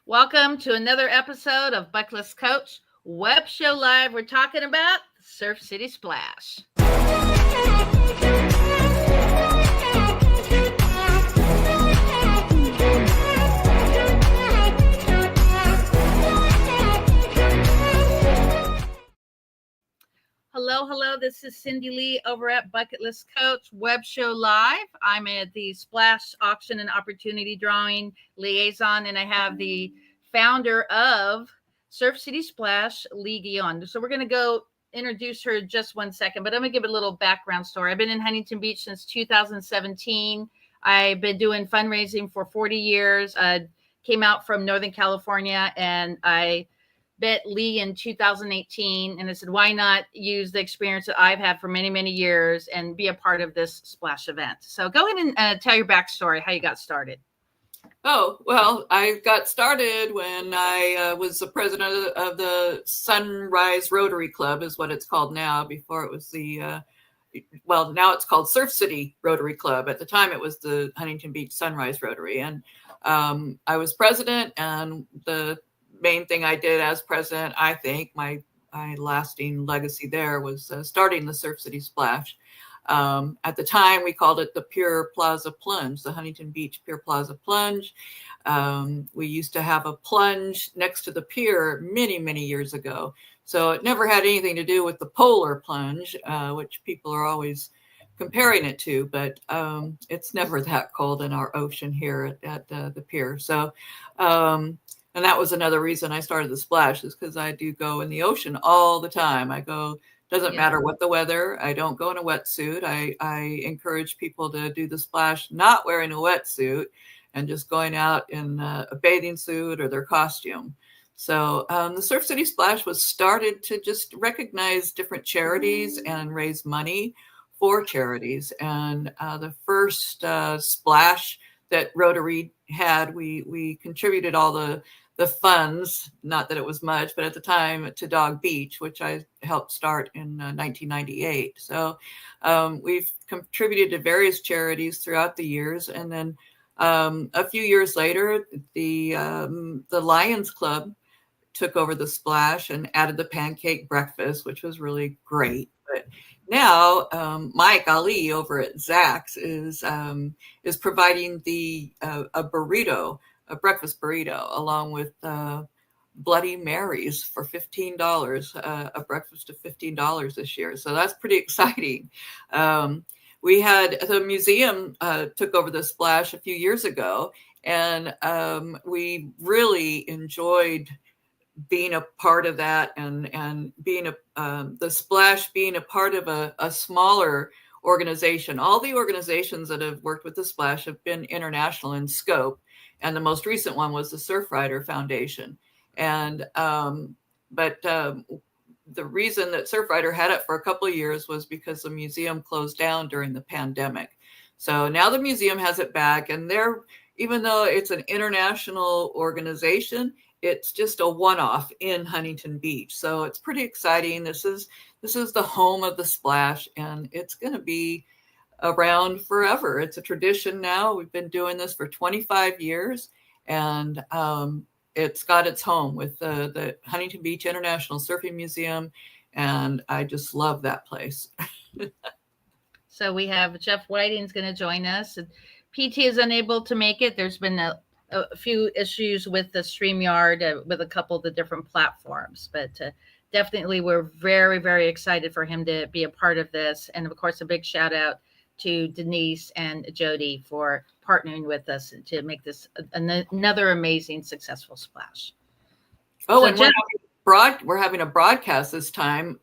Welcome to another episode of Buckless Coach Web Show Live. We're talking about Surf City Splash. Hello. This is Cindy Lee over at Bucket List Coach Web Show Live. I'm at the Splash Auction and Opportunity Drawing Liaison, and I have the founder of Surf City Splash, Lee Guion. So we're going to go introduce her in just 1 second, but I'm going to give a little background story. I've been in Huntington Beach since 2017. I've been doing fundraising for 40 years. I came out from Northern California, and I met Lee in 2018, and I said, why not use the experience that I've had for many, many years and be a part of this Splash event? So go ahead and tell your backstory, how you got started. Oh, well, I got started when I was the president of the Sunrise Rotary Club, is what it's called now. Before it was now it's called Surf City Rotary Club. At the time, it was the Huntington Beach Sunrise Rotary. And I was president, and the main thing I did as president, I think, my lasting legacy there was starting the Surf City Splash. At the time, we called it the Pier Plaza Plunge, the Huntington Beach Pier Plaza Plunge. We used to have a plunge next to the pier many, many years ago. So it never had anything to do with the polar plunge, which people are always comparing it to, but it's never that cold in our ocean here at the pier. So, and that was another reason I started the Splash, is because I do go in the ocean all the time. I go, doesn't matter what the weather. I don't go in a wetsuit. I encourage people to do the Splash not wearing a wetsuit and just going out in a bathing suit or their costume. So the Surf City Splash was started to just recognize different charities and raise money for charities. And the first Splash that Rotary had, we contributed all the funds, not that it was much, but at the time, to Dog Beach, which I helped start in 1998. So we've contributed to various charities throughout the years. And then a few years later, the Lions Club took over the Splash and added the pancake breakfast, which was really great. But now Mike Ali over at Zach's is providing a breakfast burrito, along with Bloody Marys for $15, a breakfast of $15 this year. So that's pretty exciting. We had the museum took over the Splash a few years ago, and we really enjoyed being a part of that, and being the Splash being a part of a smaller organization. All the organizations that have worked with the Splash have been international in scope. And the most recent one was the Surfrider Foundation. And but the reason that Surfrider had it for a couple of years was because the museum closed down during the pandemic. So now the museum has it back, and even though it's an international organization, it's just a one-off in Huntington Beach. So it's pretty exciting. This is the home of the Splash, and it's going to be around forever. It's a tradition now. We've been doing this for 25 years, and it's got its home with the Huntington Beach International Surfing Museum, and I just love that place. So we have Jeff Whiting's going to join us. PT is unable to make it. There's been a few issues with the StreamYard with a couple of the different platforms, but definitely we're very, very excited for him to be a part of this. And of course, a big shout out to Denise and Jody for partnering with us to make this another amazing, successful Splash. Oh, so and we're having a broadcast this time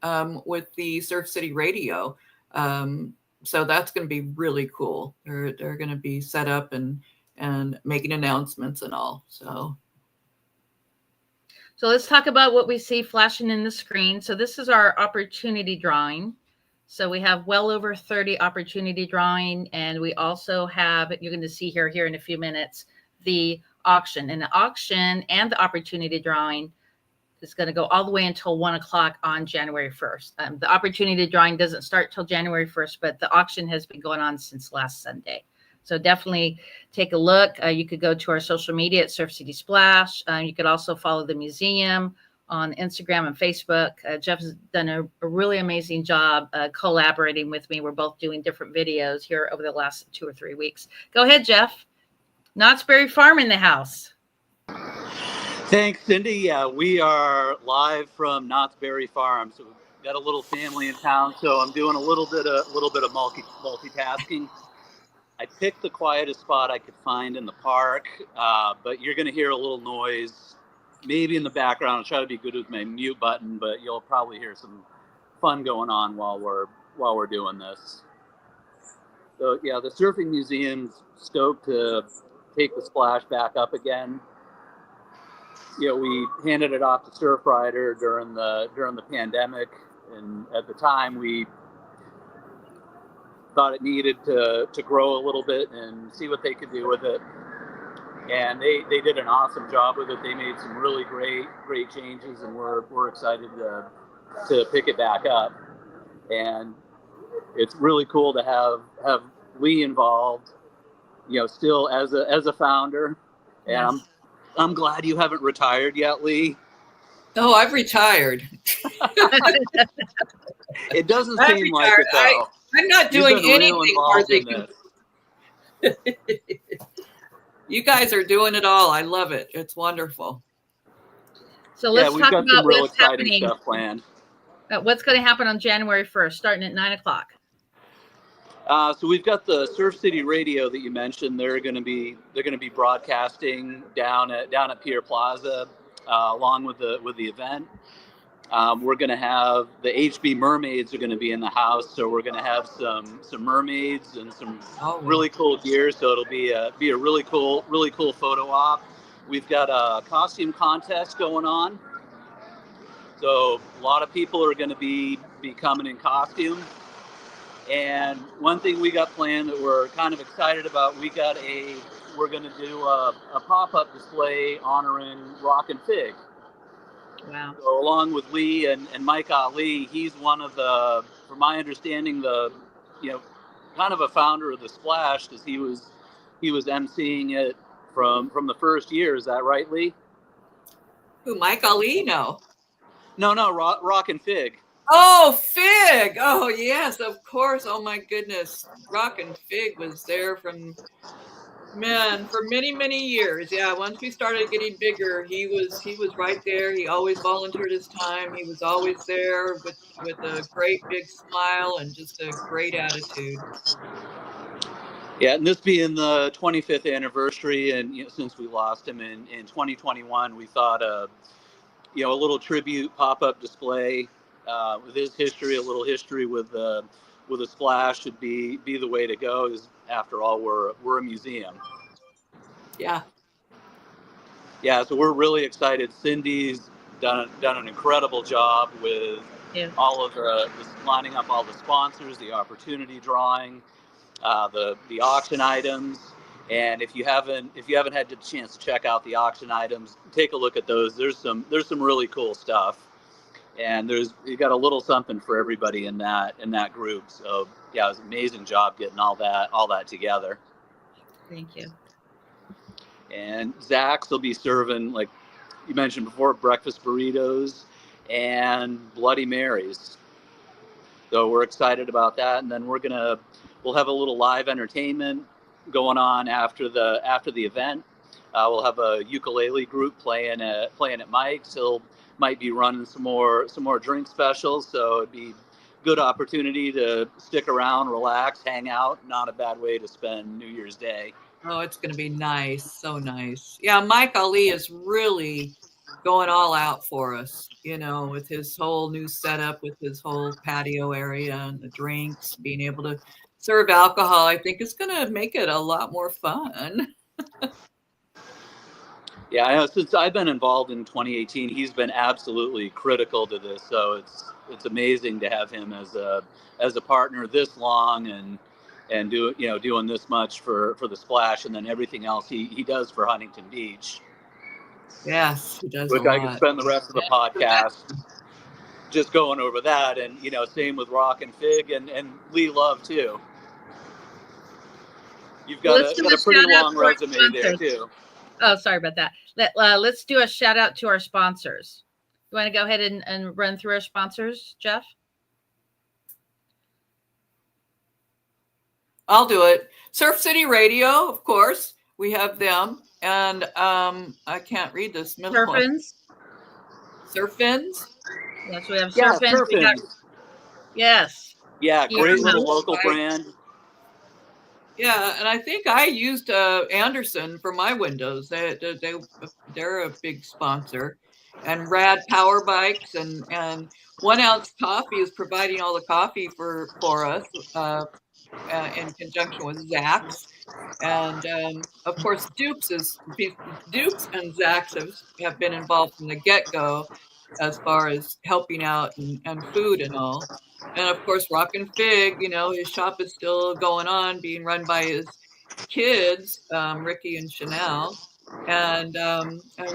with the Surf City Radio. So that's going to be really cool. They're going to be set up and making announcements and all. So let's talk about what we see flashing in the screen. So this is our opportunity drawing. So we have well over 30 opportunity drawing, and we also have, you're going to see here in a few minutes, the auction. And the auction and the opportunity drawing is going to go all the way until 1 o'clock on January 1st. The opportunity drawing doesn't start till January 1st, but the auction has been going on since last Sunday. So definitely take a look. You could go to our social media at Surf City Splash. You could also follow the museum on Instagram and Facebook. Jeff has done a really amazing job collaborating with me. We're both doing different videos here over the last 2 or 3 weeks. Go ahead, Jeff. Knott's Berry Farm in the house. Thanks, Cindy. Yeah, we are live from Knott's Berry Farm. So we've got a little family in town, so I'm doing a little bit of multitasking. I picked the quietest spot I could find in the park, but you're going to hear a little noise, maybe in the background. I'll try to be good with my mute button, but you'll probably hear some fun going on while we're doing this. So yeah, the Surfing Museum's stoked to take the splash back up again. You know, we handed it off to Surfrider during the pandemic, and at the time we thought it needed to grow a little bit and see what they could do with it. And they did an awesome job with it. They made some really great changes, and we're excited to pick it back up. And it's really cool to have Lee involved, you know, still as a founder. And Yes. I'm glad you haven't retired yet, Lee. Oh, I've retired. It doesn't seem like it, though. I'm not doing anything worthy. You guys are doing it all. I love it. It's wonderful. So let's talk about real what's exciting happening. Stuff planned. What's going to happen on January 1st, starting at 9 o'clock? So we've got the Surf City Radio that you mentioned. They're going to be broadcasting down at Pier Plaza, along with the event. We're going to have the HB Mermaids are going to be in the house, so we're going to have some mermaids and some really cool gear. So it'll be a really cool photo op. We've got a costume contest going on, so a lot of people are going to be coming in costume. And one thing we got planned that we're kind of excited about, we're going to do a pop-up display honoring Rock and Fig. Wow. So along with Lee and Mike Ali, he's one of the, from my understanding, kind of a founder of the Splash, because he was emceeing it from the first year. Is that right, Lee? Who, Mike Ali? No, Rock and Fig. Oh, Fig. Oh, yes, of course. Oh, my goodness. Rock and Fig was there for many, many years. Yeah, once we started getting bigger, he was right there. He always volunteered his time. He was always there with a great big smile and just a great attitude. Yeah, and this being the 25th anniversary, and since we lost him in 2021, we thought a little tribute pop-up display with his history, a little history with a splash should be the way to go. Because after all, we're a museum. Yeah. So we're really excited. Cindy's done an incredible job with all of the lining up all the sponsors, the opportunity drawing, the auction items. And if you haven't had the chance to check out the auction items, take a look at those. There's some really cool stuff. And you got a little something for everybody in that group. So yeah, it was an amazing job getting all that together. Thank you. And Zach's will be serving, like you mentioned before, breakfast burritos and Bloody Marys. So we're excited about that. And then we'll have a little live entertainment going on after the event. We'll have a ukulele group playing at Mike's. Might be running some more drink specials, so it'd be good opportunity to stick around, relax, hang out. Not a bad way to spend New Year's Day. Oh, it's going to be nice. So nice. Yeah, Mike Ali is really going all out for us, with his whole new setup, with his whole patio area and the drinks, being able to serve alcohol. I think it's going to make it a lot more fun. Yeah, I know. Since I've been involved in 2018, he's been absolutely critical to this. So it's amazing to have him as a partner this long and doing this much for the Splash, and then everything else he does for Huntington Beach. Yes, he does. Which I could spend the rest of the podcast just going over that, and same with Rock and Fig and Lee Love too. You've Well, got let's do got a a pretty shout out long to our resume there sponsors. too. Oh, sorry about that. Let's do a shout out to our sponsors. You want to go ahead and run through our sponsors, Jeff? I'll do it. Surf City Radio, of course. We have them. And I can't read this middle one. Surfins. Surfins? Yes, we have Yeah, Surfins. We got, Surfins. yes. Yeah, Here great we little go. local brand. Yeah, and I think I used Anderson for my windows. They're a big sponsor, and Rad Power Bikes and 1 Ounce Coffee is providing all the coffee for us in conjunction with Zach's, and of course Dupes and Zach's have been involved from the get go as far as helping out and food and all. And of course, Rockin' Fig, his shop is still going on, being run by his kids, Ricky and Chanel. And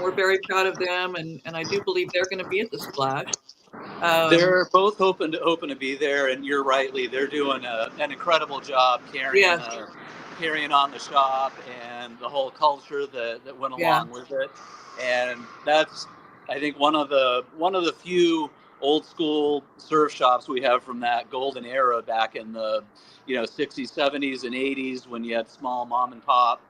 we're very proud of them. And I do believe they're going to be at the Splash. They're both hoping to be there, and you're right, Lee. They're doing an incredible job carrying on the shop and the whole culture that went along with it. And that's, I think, one of the few old school surf shops we have from that golden era back in the 60s, 70s, and 80s, when you had small mom and pop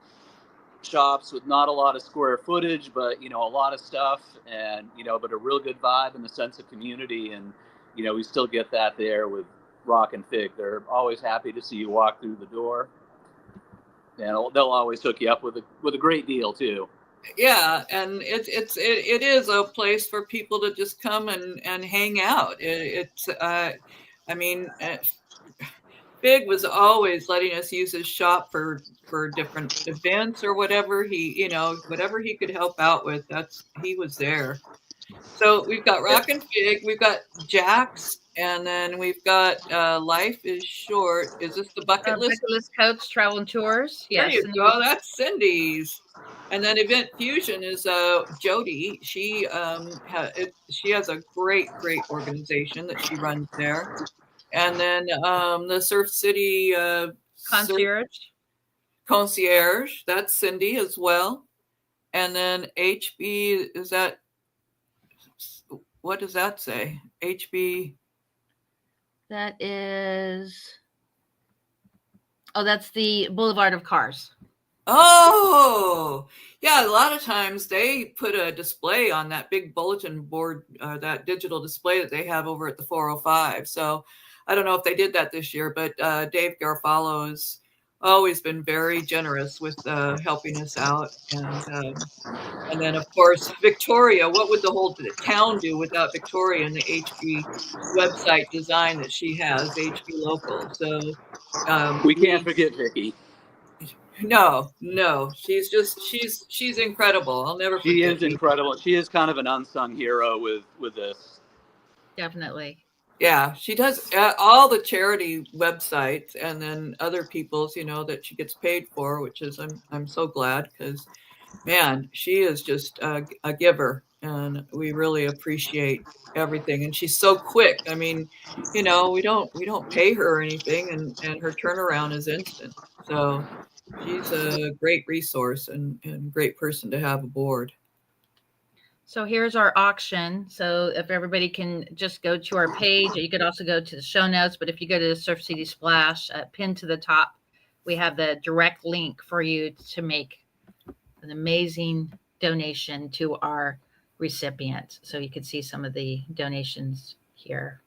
shops with not a lot of square footage, but a lot of stuff, and but a real good vibe and a sense of community. And we still get that there with Rock and Fig. They're always happy to see you walk through the door, and they'll always hook you up with a great deal too. Yeah, and it is a place for people to just come and hang out. Big was always letting us use his shop for different events or whatever whatever he could help out with. He was there. So we've got Rock and Fig, we've got Jack's, and then we've got Life is Short. Is this the Bucket List? Bucket List Coach Travel and Tours. Yes. There you go. That's Cindy's. And then Event Fusion is Jody. She has a great organization that she runs there. And then the Surf City Concierge, that's Cindy as well. And then HB, what does that say? HB? That's the Boulevard of Cars. Oh, yeah. A lot of times they put a display on that big bulletin board, that digital display that they have over at the 405. So I don't know if they did that this year, but Dave Garofalo has always been very generous with helping us out. And then, of course, Victoria. What would the whole town do without Victoria and the HB website design that she has, HB Local? So we can't forget Vicky. No, she's incredible. I'll never forget. She is incredible. She is kind of an unsung hero with this. Definitely. Yeah, she does all the charity websites, and then other people's, that she gets paid for, which is I'm so glad, because man, she is just a giver, and we really appreciate everything. And she's so quick. I mean, we don't pay her or anything, and her turnaround is instant. So she's a great resource and great person to have aboard. So here's our auction. So if everybody can just go to our page, you could also go to the show notes. But if you go to the Surf City Splash, pinned to the top, we have the direct link for you to make an amazing donation to our recipient. So you can see some of the donations here.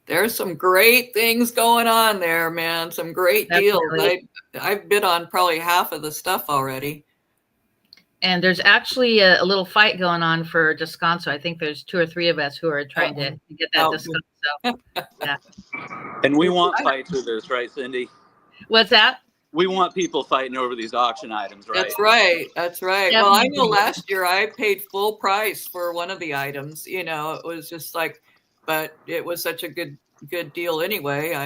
There's some great things going on there, man. Some great deals. I've bid on probably half of the stuff already. And there's actually a little fight going on for descanso. I think there's 2 or 3 of us who are trying to get that descanso. Yeah. And we want fights with this, right, Cindy? What's that? We want people fighting over these auction items, right? That's right. Definitely. Well, I know last year I paid full price for one of the items. It was just like, but it was such a good deal anyway.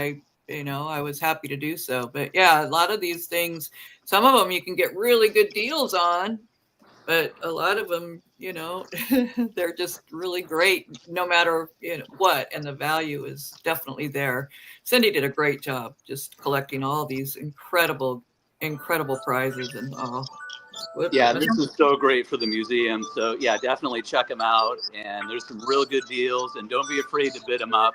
I was happy to do so. But yeah, a lot of these things, some of them you can get really good deals on, but a lot of them, they're just really great no matter what, and the value is definitely there. Cindy did a great job just collecting all these incredible incredible prizes and all. Yeah, this is so great for the museum. So yeah, definitely check them out. And there's some real good deals. And don't be afraid to bid them up.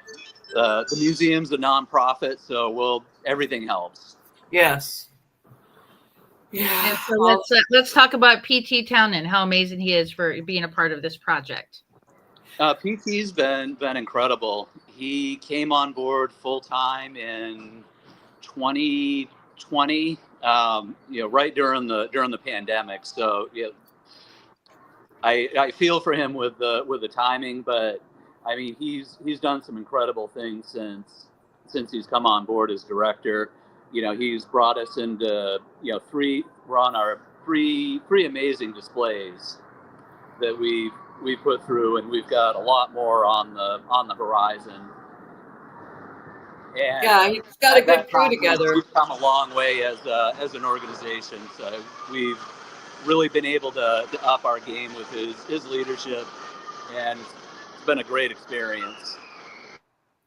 The museum's a nonprofit, so everything helps. Yes. Yeah. And so let's talk about PT Townend, how amazing he is for being a part of this project. PT's been incredible. He came on board full time in 2020, right during the pandemic. So yeah, I feel for him with the timing, but I mean he's done some incredible things since he's come on board as director. He's brought us into we're on our three amazing displays that we put through, and we've got a lot more on the horizon. And yeah, he's got a good crew together. We've come a long way as an organization. So we've really been able to up our game with his leadership, and it's been a great experience.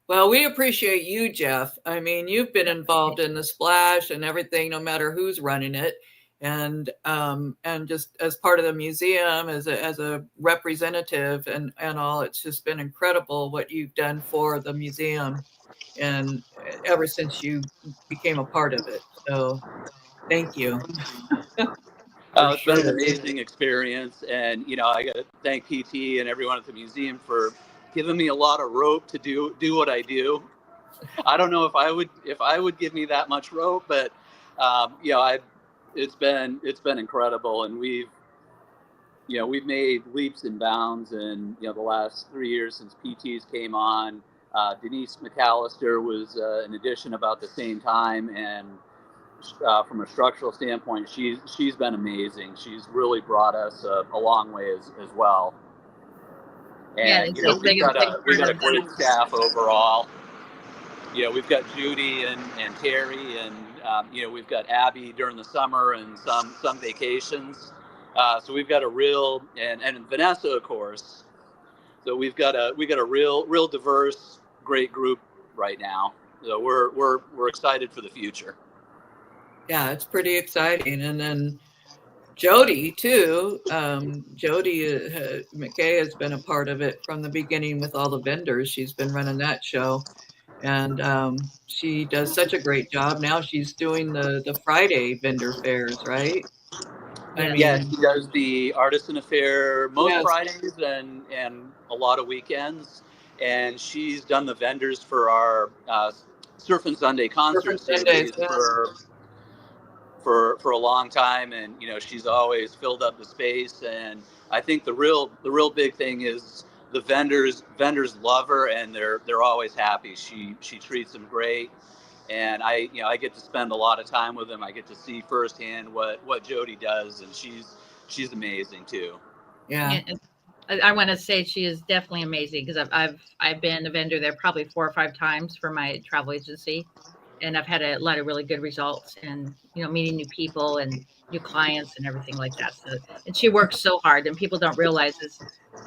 Well, we appreciate you, Jeff. I mean, you've been involved in the splash and everything, no matter who's running it. And just as part of the museum, as a representative and all, it's just been incredible what you've done for the museum, and ever since you became a part of it. So thank you. It's been an amazing experience, and I got to thank PT and everyone at the museum for giving me a lot of rope to do what I do. I don't know if I would give me that much rope, but it's been incredible, and we've made leaps and bounds in the last 3 years since PT's came on. Denise McAllister was an addition about the same time, and from a structural standpoint, she's been amazing. She's really brought us a long way as well. And we got a great staff overall. We've got Judy and Terry, and we've got Abby during the summer and some vacations. So we've got a real and Vanessa, of course. So we've got a real diverse, great group right now. So we're excited for the future. Yeah, it's pretty exciting. And then Jody too. Jody McKay has been a part of it from the beginning with all the vendors. She's been running that show, and she does such a great job. Now she's doing the Friday vendor fairs, right? Yeah, she does the Artisan Affair most Fridays and a lot of weekends, and she's done the vendors for our Surfing Sunday concert series for a long time, and she's always filled up the space. And I think the real big thing is the vendors love her, and they're always happy. She treats them great, and I get to spend a lot of time with them. I get to see firsthand what Jody does, and she's amazing too. Yeah. I want to say she is definitely amazing, because I've been a vendor there probably 4 or 5 times for my travel agency, and I've had a lot of really good results, and meeting new people and new clients and everything like that. So, and she works so hard, and people don't realize is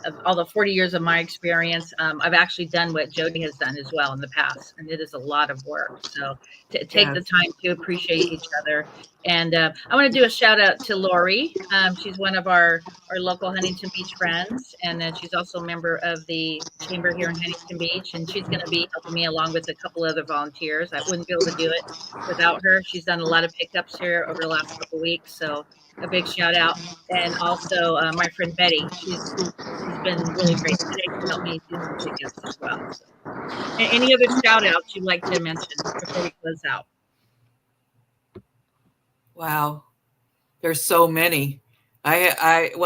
of all the 40 years of my experience, I've actually done what Jody has done as well in the past, and it is a lot of work. So to take the time to appreciate each other. And I want to do a shout out to Lori. She's one of our local Huntington Beach friends, and then she's also a member of the chamber here in Huntington Beach, and she's going to be helping me along with a couple other volunteers. I wouldn't be able to do it without her. She's done a lot of pickups here over the last couple of weeks, so a big shout out. And also my friend Betty, she's been really great today to help me do some pickups as well. So, any other shout outs you'd like to mention before we close out? Wow, there's so many. We're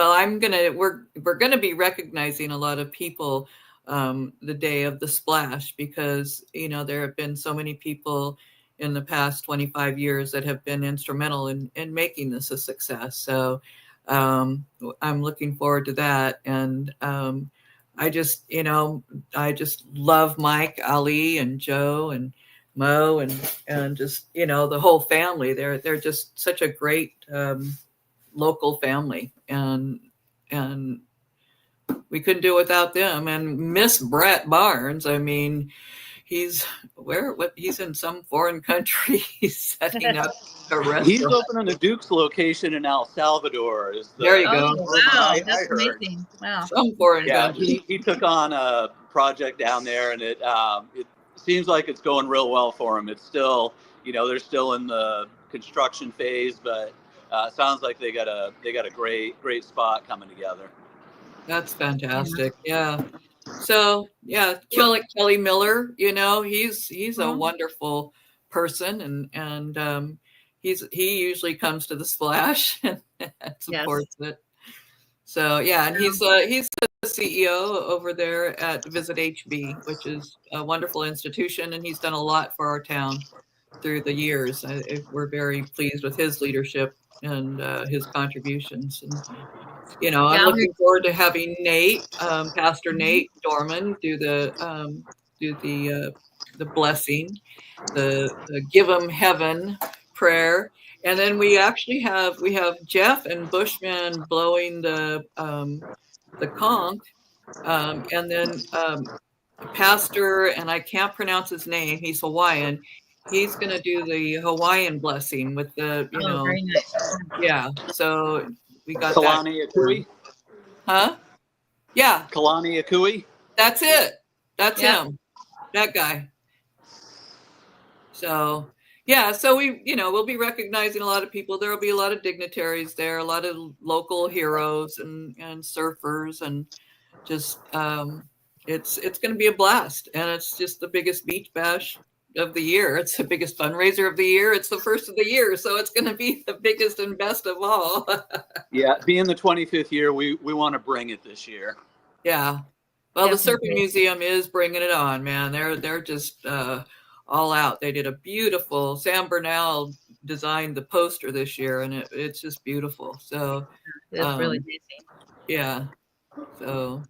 gonna be recognizing a lot of people the day of the splash, because there have been so many people in the past 25 years that have been instrumental in making this a success. So I'm looking forward to that. And I just love Mike, Ali, and Joe, and Mo, and just the whole family. They're just such a great local family, and we couldn't do it without them. And Miss Brett Barnes, I mean, he's he's in some foreign country. He's setting up a restaurant. He's opening a Duke's location in El Salvador. There you go. Wow, I that's heard. amazing. Wow. Some foreign Yeah, country. he took on a project down there, and it seems like it's going real well for him. It's still, they're still in the construction phase, but it sounds like they got a great spot coming together. That's fantastic. Yeah. So yeah, Kelly Miller, he's a wonderful person, and he usually comes to the Splash and supports it. So yeah, and he's the CEO over there at Visit HB, which is a wonderful institution, and he's done a lot for our town through the years. We're very pleased with his leadership and his contributions. And I'm looking forward to having Pastor Nate Dorman, do the blessing, the give 'em heaven prayer, and then we actually have Jeff and Bushman blowing the conch, and then Pastor, and I can't pronounce his name. He's Hawaiian. He's going to do the Hawaiian blessing with the very nice. Yeah. So we got Kalani Akui. Huh? Yeah. Kalani Akui. That's it. That's him. That guy. So yeah, so we'll be recognizing a lot of people. There will be a lot of dignitaries there, a lot of local heroes and surfers, and just it's going to be a blast. And it's just the biggest beach bash of the year. It's the biggest fundraiser of the year. It's the first of the year, so it's going to be the biggest and best of all. Yeah, being the 25th year, we want to bring it this year. Yeah. Well, definitely. The Surfing Museum is bringing it on, man. They're just all out. They did a beautiful, Sam Burnell designed the poster this year, and it's just beautiful. So it's really amazing. Yeah. So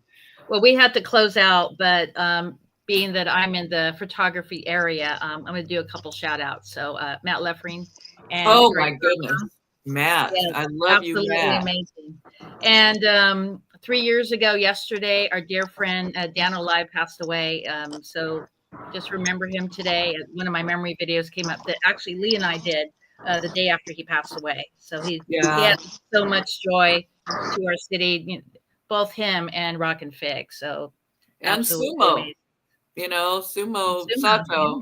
well, we had to close out, but being that I'm in the photography area, I'm going to do a couple shout outs. So Matt Leffering. And oh my goodness, Matt. Yes, I love you, Matt. Amazing. And 3 years ago yesterday, our dear friend Dan Olive passed away. So just remember him today. One of my memory videos came up that actually Lee and I did the day after he passed away. So he had so much joy to our city, both him and Rock and Fig. So and Sumo, Sumo Sato,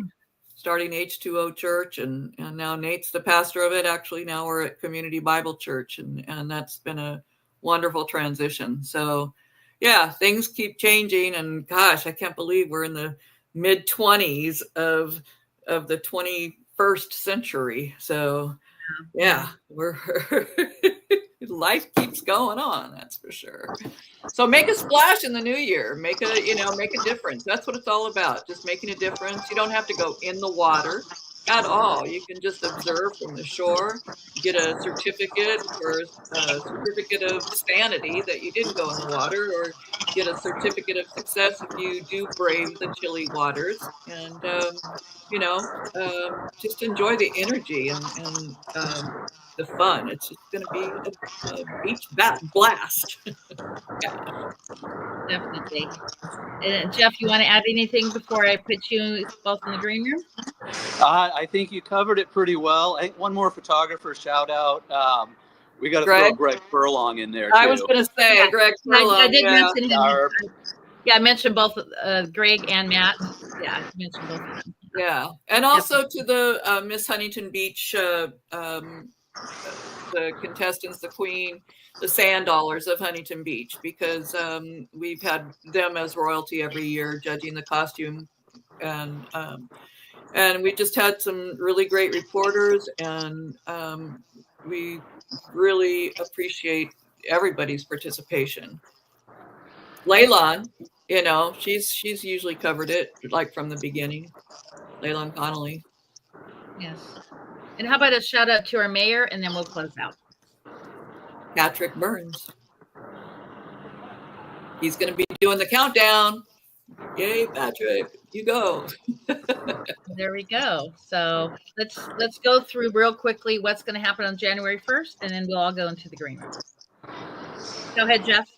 starting H2O Church, and now Nate's the pastor of it. Actually, now we're at Community Bible Church, and that's been a wonderful transition. So yeah, things keep changing, and gosh, I can't believe we're in the mid-20s of the 21st century. So yeah, we're life keeps going on, that's for sure. So make a splash in the new year. Make a difference. That's what it's all about. Just making a difference. You don't have to go in the water at all. You can just observe from the shore, get a certificate of sanity that you didn't go in the water, or get a certificate of success if you do brave the chilly waters, and just enjoy the energy and the fun. It's just going to be a beach blast. Yeah. Definitely. And Jeff, you want to add anything before I put you both in the green room? I think you covered it pretty well. I think one more photographer shout out. We got to throw Greg Furlong in there too. I was going to say Greg Furlong. I did mention him. I mentioned both Greg and Matt. Yeah, I mentioned both of them. Yeah, and also to the Miss Huntington Beach, the contestants, the queen, the Sand Dollars of Huntington Beach, because we've had them as royalty every year judging the costume, and we just had some really great reporters, and we really appreciate everybody's participation. Leylon, she's usually covered it like from the beginning. Leylon Connolly. Yes. And how about a shout out to our mayor, and then we'll close out. Patrick Burns. He's going to be doing the countdown. Yay, Patrick, you go. There we go. So let's go through real quickly what's going to happen on January 1st, and then we'll all go into the green room. Go ahead, Jeff.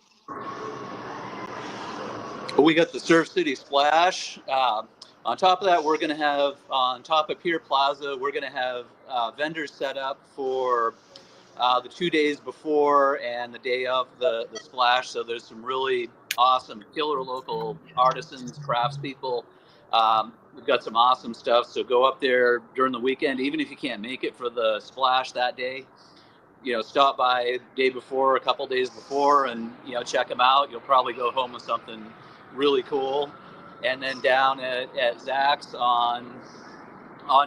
We got the Surf City Splash. On top of that, we're going to have, on top of Pier Plaza, we're going to have vendors set up for the 2 days before and the day of the splash. So there's some really awesome killer local artisans, craftspeople. We've got some awesome stuff. So go up there during the weekend, even if you can't make it for the splash that day. Stop by day before, a couple days before, and check them out. You'll probably go home with something really cool. And then down at Zach's on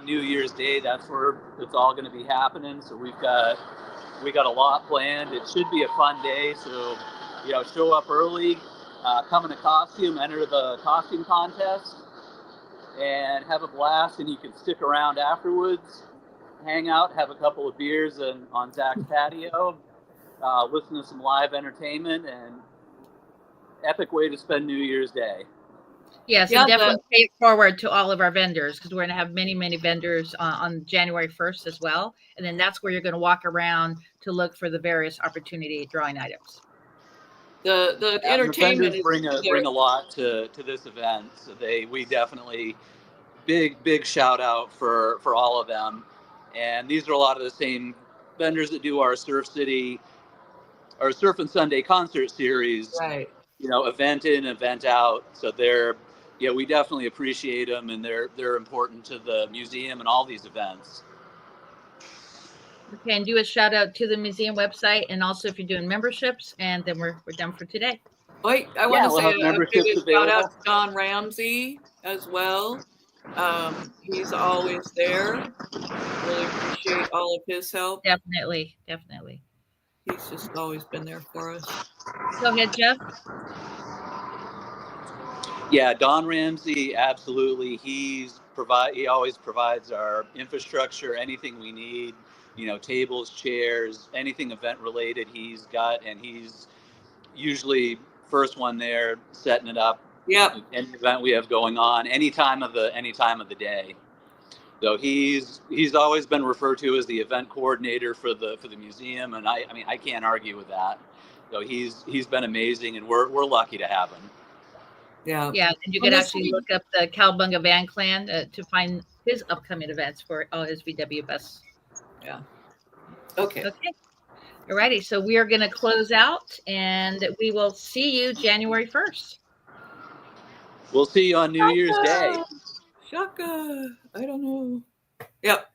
New Year's Day, that's where it's all going to be happening. So we got a lot planned. It should be a fun day. So show up early, come in a costume, enter the costume contest, and have a blast. And you can stick around afterwards, hang out, have a couple of beers on Zach's patio, listen to some live entertainment, and epic way to spend New Year's Day. Yes, and definitely pay it forward to all of our vendors, because we're going to have many, many vendors on January 1st as well. And then that's where you're going to walk around to look for the various opportunity drawing items. The entertainment the vendors bring a lot to this event. So we definitely big shout out for all of them. And these are a lot of the same vendors that do our Surf and Sunday concert series. Right. Event in, event out. So we definitely appreciate them, and they're important to the museum and all these events. Okay, and do a shout out to the museum website, and also if you're doing memberships, and then we're done for today. Wait, I want to say a big available. shout out to Don Ramsey as well. He's always there. Really appreciate all of his help. Definitely. He's just always been there for us. Go ahead, Jeff. Yeah, Don Ramsey, absolutely. He always provides our infrastructure, anything we need, tables, chairs, anything event related he's got, and he's usually first one there setting it up. Yep. Any event we have going on, any time of the day. So he's always been referred to as the event coordinator for the museum, and I can't argue with that. So he's been amazing, and we're lucky to have him. Yeah, and you can actually look up the Cowabunga Band Clan to find his upcoming events for all his VW bus. Yeah. Okay. Alrighty, so we are going to close out, and we will see you January 1st. We'll see you on New Year's Day. Shaka. I don't know. Yep.